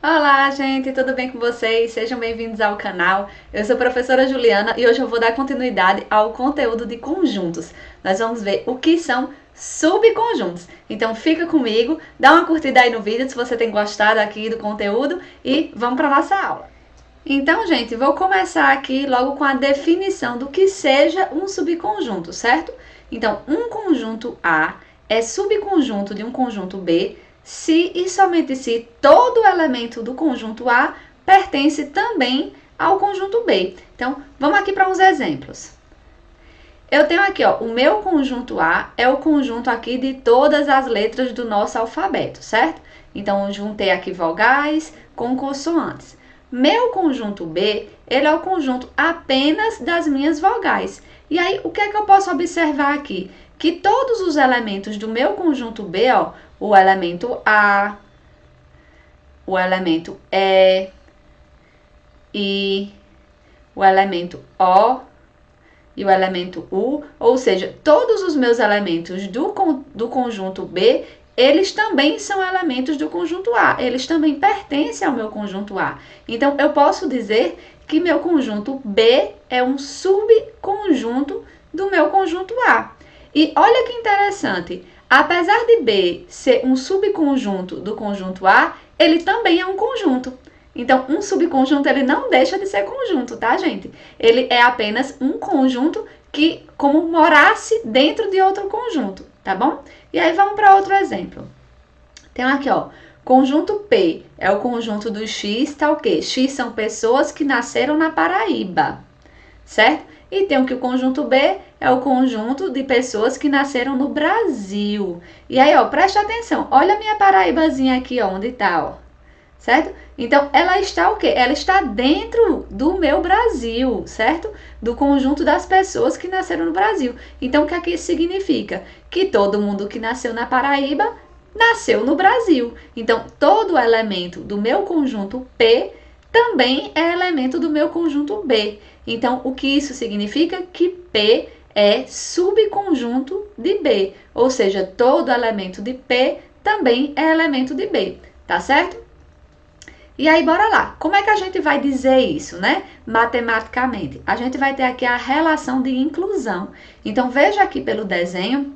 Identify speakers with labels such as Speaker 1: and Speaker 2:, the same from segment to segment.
Speaker 1: Olá, gente, tudo bem com vocês? Sejam bem-vindos ao canal. Eu sou a professora Juliana e hoje eu vou dar continuidade ao conteúdo de conjuntos. Nós vamos ver o que são subconjuntos. Então fica comigo, dá uma curtida aí no vídeo se você tem gostado aqui do conteúdo e vamos para nossa aula. Então, gente, vou começar aqui logo com a definição do que seja um subconjunto, certo? Então, um conjunto A é subconjunto de um conjunto B se e somente se todo elemento do conjunto A pertence também ao conjunto B. Então, vamos aqui para uns exemplos. Eu tenho aqui, ó, o meu conjunto A é o conjunto aqui de todas as letras do nosso alfabeto, certo? Então, eu juntei aqui vogais com consoantes. Meu conjunto B, ele é o conjunto apenas das minhas vogais. E aí, o que é que eu posso observar aqui? Que todos os elementos do meu conjunto B, ó, o elemento A, o elemento E, I, o elemento O e o elemento U, ou seja, todos os meus elementos do conjunto B, eles também são elementos do conjunto A, eles também pertencem ao meu conjunto A. Então, eu posso dizer que meu conjunto B é um subconjunto do meu conjunto A. E olha que interessante, apesar de B ser um subconjunto do conjunto A, ele também é um conjunto. Então, um subconjunto, ele não deixa de ser conjunto, tá, gente? Ele é apenas um conjunto que, como morasse dentro de outro conjunto, tá bom? E aí, vamos para outro exemplo. Tem aqui, ó, conjunto P é o conjunto do X, tá o quê? X são pessoas que nasceram na Paraíba, certo? E tem que o conjunto B é o conjunto de pessoas que nasceram no Brasil. E aí, ó, presta atenção, olha a minha Paraíbazinha aqui, ó, onde tá, ó. Certo? Então, ela está o quê? Ela está dentro do meu Brasil, certo? Do conjunto das pessoas que nasceram no Brasil. Então, o que aqui significa? Que todo mundo que nasceu na Paraíba nasceu no Brasil. Então, todo elemento do meu conjunto P também é elemento do meu conjunto B. Então, o que isso significa? Que P é subconjunto de B. Ou seja, todo elemento de P também é elemento de B. Tá certo? E aí, bora lá. Como é que a gente vai dizer isso, né? Matematicamente. A gente vai ter aqui a relação de inclusão. Então, veja aqui pelo desenho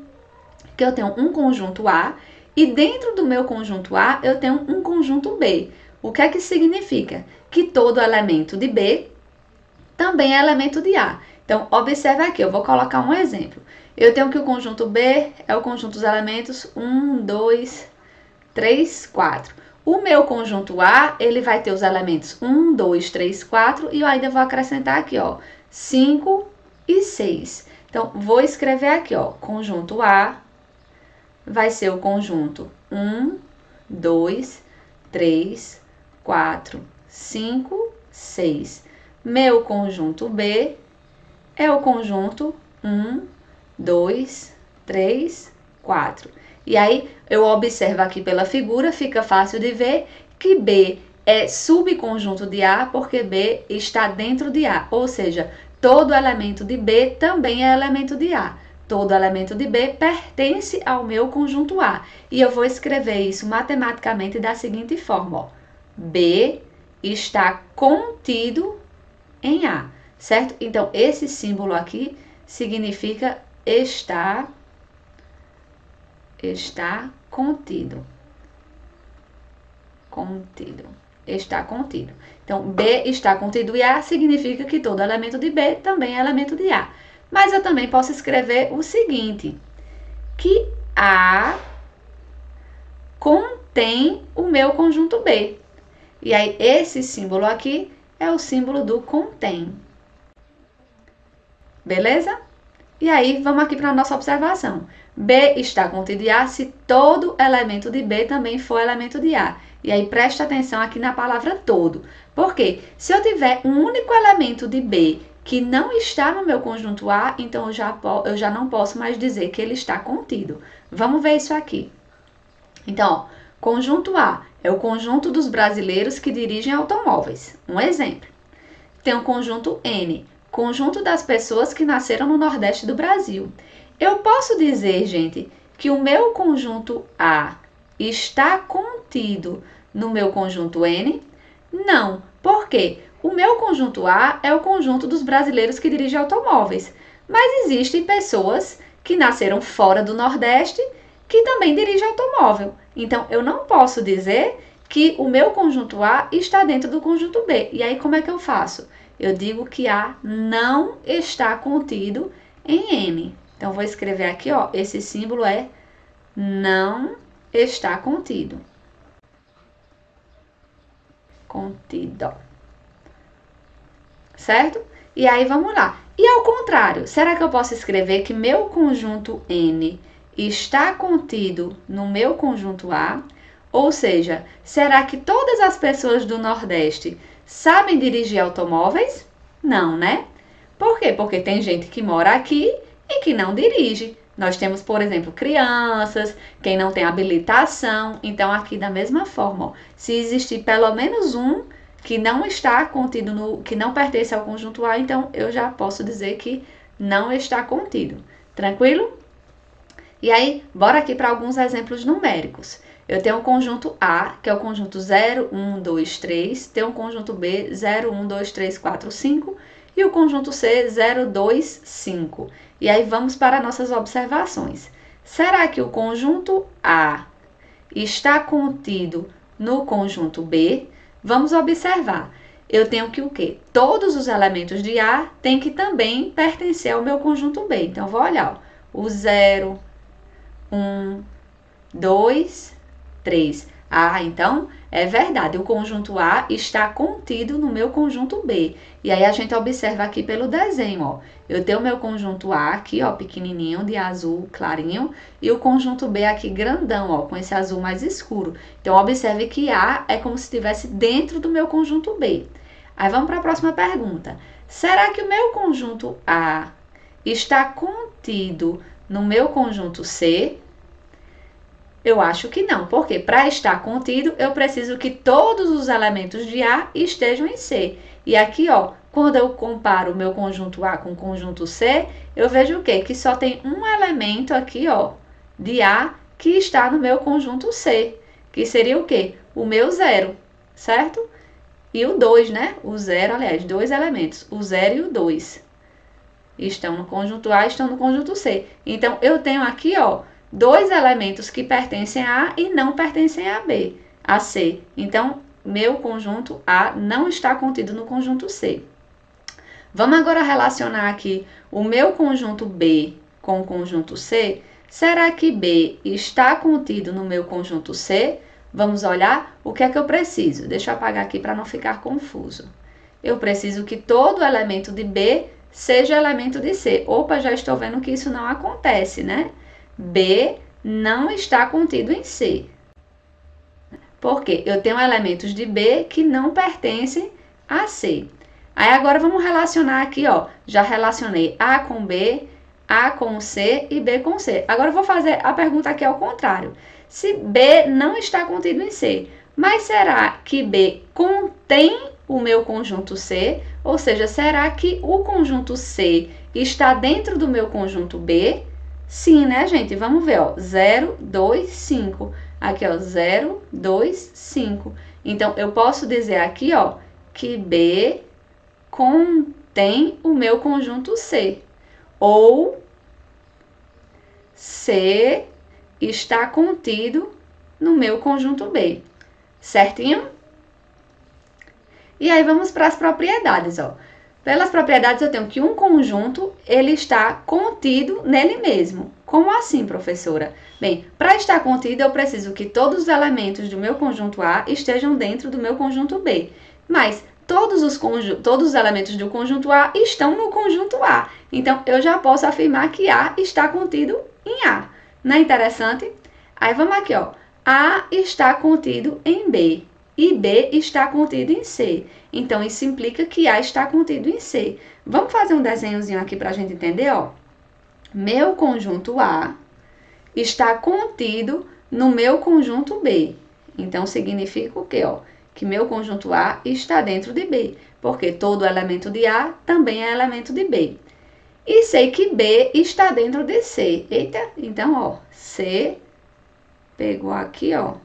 Speaker 1: que eu tenho um conjunto A e dentro do meu conjunto A eu tenho um conjunto B. O que é que significa? Que todo elemento de B também é elemento de A. Então, observe aqui, eu vou colocar um exemplo. Eu tenho que o conjunto B é o conjunto dos elementos 1, 2, 3, 4. O meu conjunto A, ele vai ter os elementos 1, 2, 3, 4 e eu ainda vou acrescentar aqui, ó, 5 e 6. Então, vou escrever aqui, ó, conjunto A vai ser o conjunto 1, 2, 3, 4, 5, 6. Meu conjunto B é o conjunto 1, 2, 3, 4. E aí, eu observo aqui pela figura, fica fácil de ver que B é subconjunto de A, porque B está dentro de A. Ou seja, todo elemento de B também é elemento de A. Todo elemento de B pertence ao meu conjunto A. E eu vou escrever isso matematicamente da seguinte forma, ó. B está contido em A, certo? Então, esse símbolo aqui significa está contido. Está contido. Então, B está contido em A significa que todo elemento de B também é elemento de A. Mas eu também posso escrever o seguinte, que A contém o meu conjunto B. E aí, esse símbolo aqui é o símbolo do contém. Beleza? E aí, vamos aqui para a nossa observação. B está contido em A se todo elemento de B também for elemento de A. E aí, presta atenção aqui na palavra todo. Por quê? Se eu tiver um único elemento de B que não está no meu conjunto A, então eu já não posso mais dizer que ele está contido. Vamos ver isso aqui. Então, ó, conjunto A é o conjunto dos brasileiros que dirigem automóveis. Um exemplo. Tem o conjunto N, conjunto das pessoas que nasceram no Nordeste do Brasil. Eu posso dizer, gente, que o meu conjunto A está contido no meu conjunto N? Não. Por quê? O meu conjunto A é o conjunto dos brasileiros que dirigem automóveis. Mas existem pessoas que nasceram fora do Nordeste que também dirigem automóvel. Então, eu não posso dizer que o meu conjunto A está dentro do conjunto B. E aí, como é que eu faço? Eu digo que A não está contido em M. Então, vou escrever aqui, ó, esse símbolo é não está contido. Contido. Certo? E aí, vamos lá. E ao contrário, será que eu posso escrever que meu conjunto N está contido no meu conjunto A? Ou seja, será que todas as pessoas do Nordeste sabem dirigir automóveis? Não, né? Por quê? Porque tem gente que mora aqui e que não dirige. Nós temos, por exemplo, crianças, quem não tem habilitação. Então, aqui da mesma forma, ó, se existir pelo menos um que não está contido no, que não pertence ao conjunto A, então eu já posso dizer que não está contido. Tranquilo? E aí, bora aqui para alguns exemplos numéricos. Eu tenho um conjunto A, que é o conjunto 0, 1, 2, 3. Tenho um conjunto B, 0, 1, 2, 3, 4, 5. E o conjunto C, 0, 2, 5. E aí, vamos para nossas observações. Será que o conjunto A está contido no conjunto B? Vamos observar. Eu tenho que o quê? Todos os elementos de A têm que também pertencer ao meu conjunto B. Então, eu vou olhar, ó, o 0, 1, 2, 3. Ah, então é verdade, o conjunto A está contido no meu conjunto B. E aí a gente observa aqui pelo desenho, ó. Eu tenho o meu conjunto A aqui, ó, pequenininho, de azul clarinho, e o conjunto B aqui grandão, ó, com esse azul mais escuro. Então observe que A é como se estivesse dentro do meu conjunto B. Aí vamos para a próxima pergunta. Será que o meu conjunto A está contido no meu conjunto C? Eu acho que não, porque para estar contido, eu preciso que todos os elementos de A estejam em C. E aqui, ó, quando eu comparo o meu conjunto A com o conjunto C, eu vejo o quê? Que só tem um elemento aqui, ó, de A que está no meu conjunto C, que seria o quê? O meu 0, certo? E o 2, né? O 0, aliás, dois elementos, o 0 e o 2. Estão no conjunto A, estão no conjunto C. Então, eu tenho aqui, ó, dois elementos que pertencem a A e não pertencem a B, a C. Então, meu conjunto A não está contido no conjunto C. Vamos agora relacionar aqui o meu conjunto B com o conjunto C. Será que B está contido no meu conjunto C? Vamos olhar o que é que eu preciso. Deixa eu apagar aqui para não ficar confuso. Eu preciso que todo elemento de B seja elemento de C. Opa, já estou vendo que isso não acontece, né? B não está contido em C. Porque eu tenho elementos de B que não pertencem a C. Aí agora vamos relacionar aqui, ó. Já relacionei A com B, A com C e B com C. Agora eu vou fazer a pergunta aqui ao contrário. Se B não está contido em C, mas será que B contém o meu conjunto C? Ou seja, será que o conjunto C está dentro do meu conjunto B? Sim, né, gente? Vamos ver, ó. 0, 2, 5. Aqui, ó, 0, 2, 5. Então, eu posso dizer aqui, ó, que B contém o meu conjunto C. Ou C está contido no meu conjunto B. Certinho? E aí, vamos para as propriedades, ó. Pelas propriedades, eu tenho que um conjunto, ele está contido nele mesmo. Como assim, professora? Bem, para estar contido, eu preciso que todos os elementos do meu conjunto A estejam dentro do meu conjunto B. Mas todos os elementos do conjunto A estão no conjunto A. Então, eu já posso afirmar que A está contido em A. Não é interessante? Aí, vamos aqui, ó. A está contido em B. E B está contido em C. Então, isso implica que A está contido em C. Vamos fazer um desenhozinho aqui para a gente entender, ó. Meu conjunto A está contido no meu conjunto B. Então, significa o quê, ó? Que meu conjunto A está dentro de B, porque todo elemento de A também é elemento de B. E sei que B está dentro de C. Eita, então, ó, C pegou aqui, ó.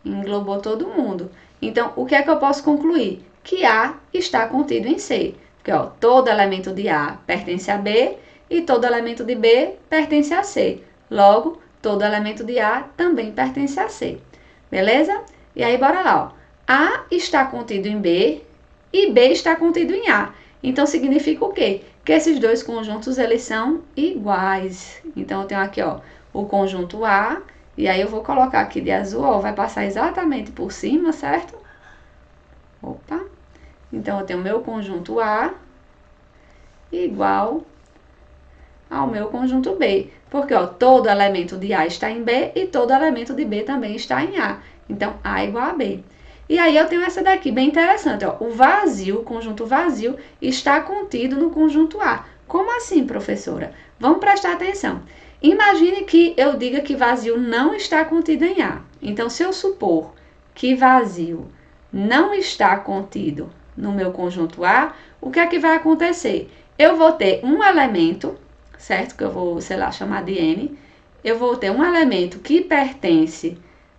Speaker 1: Englobou todo mundo. Então, o que é que eu posso concluir? Que A está contido em C. Porque, ó, todo elemento de A pertence a B e todo elemento de B pertence a C. Logo, todo elemento de A também pertence a C. Beleza? E aí, bora lá, ó. A está contido em B e B está contido em A. Então, significa o quê? Que esses dois conjuntos, eles são iguais. Então, eu tenho aqui, ó, o conjunto A, e aí eu vou colocar aqui de azul, ó, vai passar exatamente por cima, certo? Opa! Então, eu tenho o meu conjunto A igual ao meu conjunto B. Porque, ó, todo elemento de A está em B e todo elemento de B também está em A. Então, A igual a B. E aí, eu tenho essa daqui, bem interessante, ó. O vazio, o conjunto vazio, está contido no conjunto A. Como assim, professora? Vamos prestar atenção. Imagine que eu diga que vazio não está contido em A. Então, se eu supor que vazio não está contido no meu conjunto A, o que é que vai acontecer? Eu vou ter um elemento, certo? Que eu vou, sei lá, chamar de N. Eu vou ter um elemento que pertence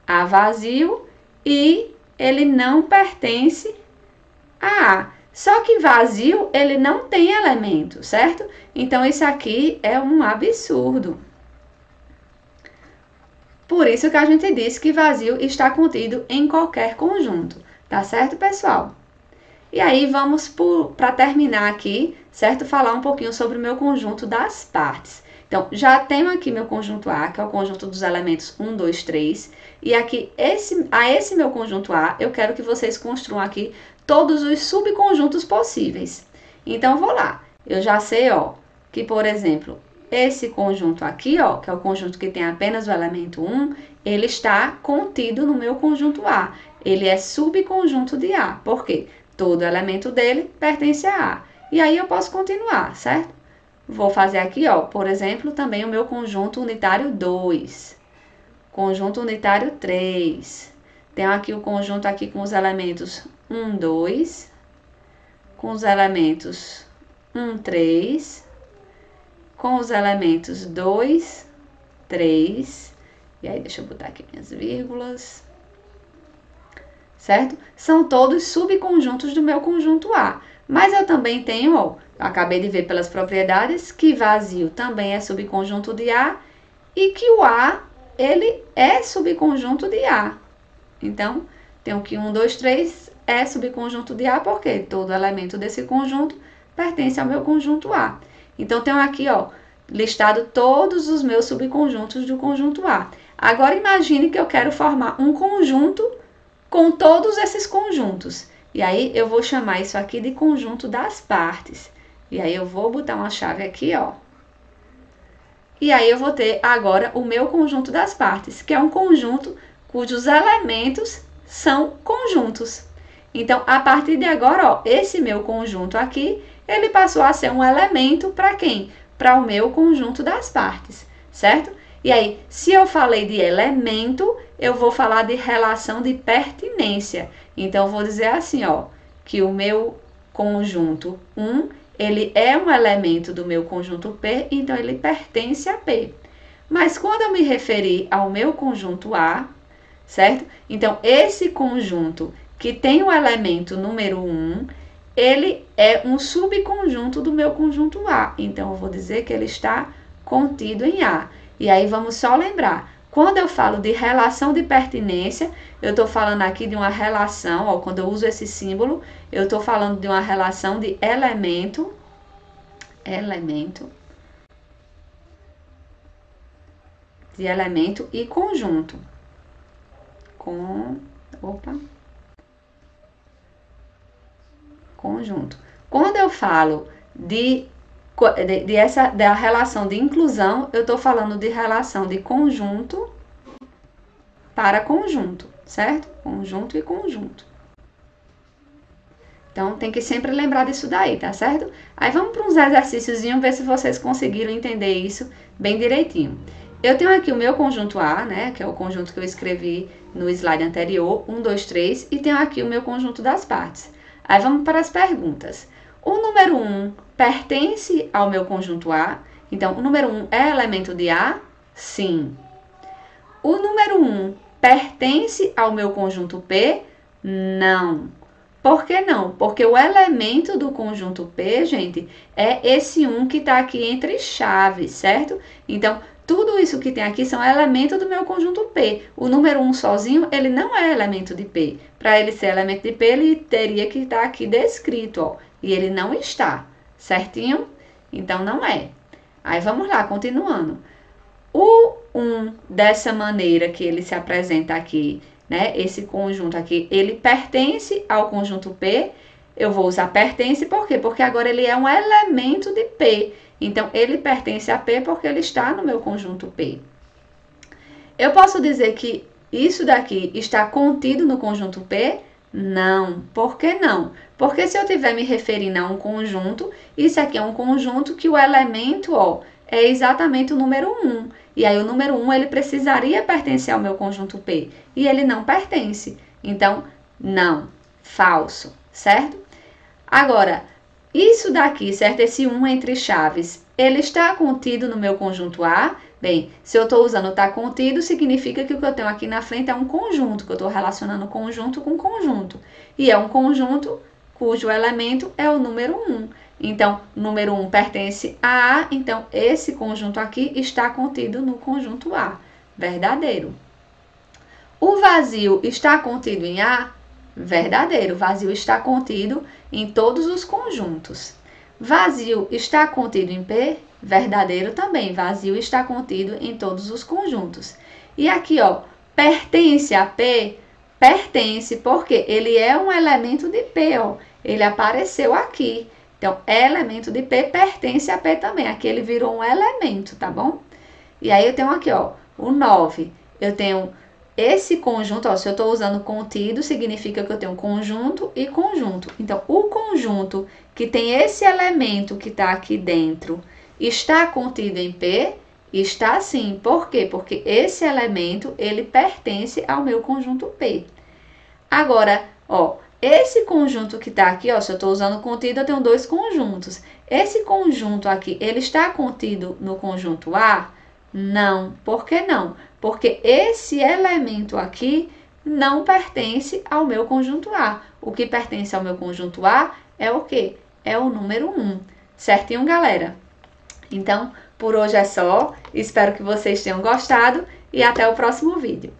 Speaker 1: a vazio e ele não pertence a A. Só que vazio, ele não tem elemento, certo? Então, isso aqui é um absurdo. Por isso que a gente diz que vazio está contido em qualquer conjunto. Tá certo, pessoal? E aí, vamos para terminar aqui, certo? Falar um pouquinho sobre o meu conjunto das partes. Então, já tenho aqui meu conjunto A, que é o conjunto dos elementos 1, 2, 3. E aqui, a esse meu conjunto A, eu quero que vocês construam aqui todos os subconjuntos possíveis. Então, vou lá. Eu já sei, ó, que, por exemplo, esse conjunto aqui, ó, que é o conjunto que tem apenas o elemento 1, ele está contido no meu conjunto A. Ele é subconjunto de A. Por quê? Todo elemento dele pertence a A. E aí, eu posso continuar, certo? Vou fazer aqui, ó, por exemplo, também o meu conjunto unitário 2. Conjunto unitário 3. Tenho aqui o conjunto aqui com os elementos 1, 2. Com os elementos 1, 3. Com os elementos 2, 3. E aí, deixa eu botar aqui minhas vírgulas. Certo? São todos subconjuntos do meu conjunto A. Mas eu também tenho, ó, acabei de ver pelas propriedades, que vazio também é subconjunto de A e que o A, ele é subconjunto de A. Então, tenho que 1, 2, 3 é subconjunto de A, porque todo elemento desse conjunto pertence ao meu conjunto A. Então, tenho aqui, ó, listado todos os meus subconjuntos do conjunto A. Agora, imagine que eu quero formar um conjunto com todos esses conjuntos. E aí, eu vou chamar isso aqui de conjunto das partes. E aí, eu vou botar uma chave aqui, ó. E aí, eu vou ter agora o meu conjunto das partes, que é um conjunto cujos elementos são conjuntos. Então, a partir de agora, ó, esse meu conjunto aqui, ele passou a ser um elemento para quem? Para o meu conjunto das partes, certo? E aí, se eu falei de elemento, eu vou falar de relação de pertinência. Então, eu vou dizer assim, ó, que o meu conjunto 1, ele é um elemento do meu conjunto P, então ele pertence a P. Mas quando eu me referir ao meu conjunto A, certo? Então, esse conjunto que tem o elemento número 1, ele é um subconjunto do meu conjunto A. Então, eu vou dizer que ele está contido em A. E aí, vamos só lembrar, quando eu falo de relação de pertinência, eu estou falando aqui de uma relação, ó, quando eu uso esse símbolo, eu estou falando de uma relação de elemento e conjunto. Conjunto. Quando eu falo da relação de inclusão, eu estou falando de relação de conjunto para conjunto, certo? Conjunto e conjunto. Então, tem que sempre lembrar disso daí, tá certo? Aí, vamos para uns exercícios, ver se vocês conseguiram entender isso bem direitinho. Eu tenho aqui o meu conjunto A, né, que é o conjunto que eu escrevi no slide anterior, 1, 2, 3, e tenho aqui o meu conjunto das partes. Aí, vamos para as perguntas. O número 1 pertence ao meu conjunto A? Então, o número 1 é elemento de A? Sim. O número 1 pertence ao meu conjunto P? Não. Por que não? Porque o elemento do conjunto P, gente, é esse 1 que está aqui entre chaves, certo? Então, tudo isso que tem aqui são elementos do meu conjunto P. O número 1 sozinho, ele não é elemento de P. Para ele ser elemento de P, ele teria que estar aqui descrito, ó. E ele não está, certinho? Então, não é. Aí, vamos lá, continuando. O 1, dessa maneira que ele se apresenta aqui, né? Esse conjunto aqui, ele pertence ao conjunto P. Eu vou usar pertence, por quê? Porque agora ele é um elemento de P. Então, ele pertence a P porque ele está no meu conjunto P. Eu posso dizer que isso daqui está contido no conjunto P? Não. Por que não? Porque se eu estiver me referindo a um conjunto, isso aqui é um conjunto que o elemento, ó, é exatamente o número 1. E aí, o número 1, ele precisaria pertencer ao meu conjunto P. E ele não pertence. Então, não. Falso, certo? Agora, isso daqui, certo? Esse 1 entre chaves, ele está contido no meu conjunto A? Bem, se eu estou usando está contido, significa que o que eu tenho aqui na frente é um conjunto, que eu estou relacionando conjunto com conjunto. E é um conjunto cujo elemento é o número 1. Então, o número 1 pertence a A, então esse conjunto aqui está contido no conjunto A. Verdadeiro. O vazio está contido em A? Verdadeiro. O vazio está contido em todos os conjuntos. Vazio está contido em P? Verdadeiro também. Vazio está contido em todos os conjuntos. E aqui, ó, pertence a P? Pertence, porque ele é um elemento de P, ó. Ele apareceu aqui. Então, elemento de P pertence a P também. Aqui ele virou um elemento, tá bom? E aí eu tenho aqui, ó, o 9. Eu tenho esse conjunto, ó, se eu estou usando contido, significa que eu tenho conjunto e conjunto. Então, o conjunto que tem esse elemento que está aqui dentro está contido em P? Está sim. Por quê? Porque esse elemento, ele pertence ao meu conjunto P. Agora, ó, esse conjunto que está aqui, ó, se eu estou usando contido, eu tenho dois conjuntos. Esse conjunto aqui, ele está contido no conjunto A? Não. Por que não? Porque esse elemento aqui não pertence ao meu conjunto A. O que pertence ao meu conjunto A é o quê? É o número 1. Certinho, galera? Então, por hoje é só. Espero que vocês tenham gostado e até o próximo vídeo.